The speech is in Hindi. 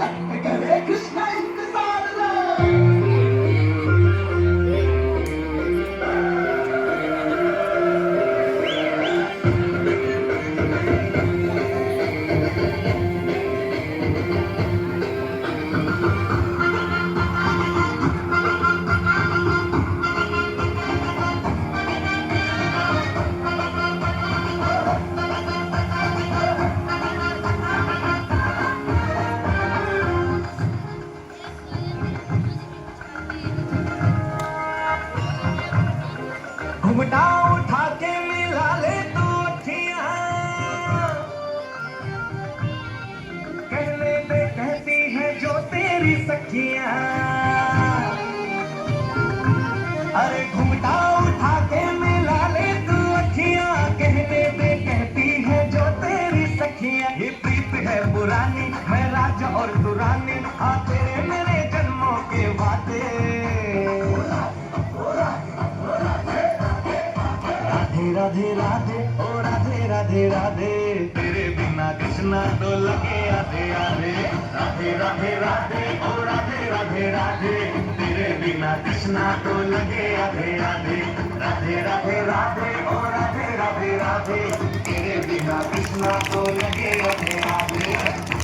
हरे कृष्णा इंतजार लो। घुमटा उठा के मिला ले तू अखियां, कहने दे कहती है जो तेरी सखियां। अरे घुमटा उठा के मिला ले तू अखियां, कहने दे कहती है जो तेरी सखियां। ये प्रीत है पुरानी, मैं राजा और तू रानी, हाँ तेरे मेरे जन्मों के वादे। राधे राधे ओ राधे राधे राधे, तेरे बिना कृष्णा तो लगे आधे आधे। राधे राधे राधे ओ राधे राधे राधे, तेरे बिना कृष्णा तो लगे आधे आधे। राधे राधे राधे ओ राधे राधे राधे, तेरे बिना कृष्णा तो लगे आधे आधे।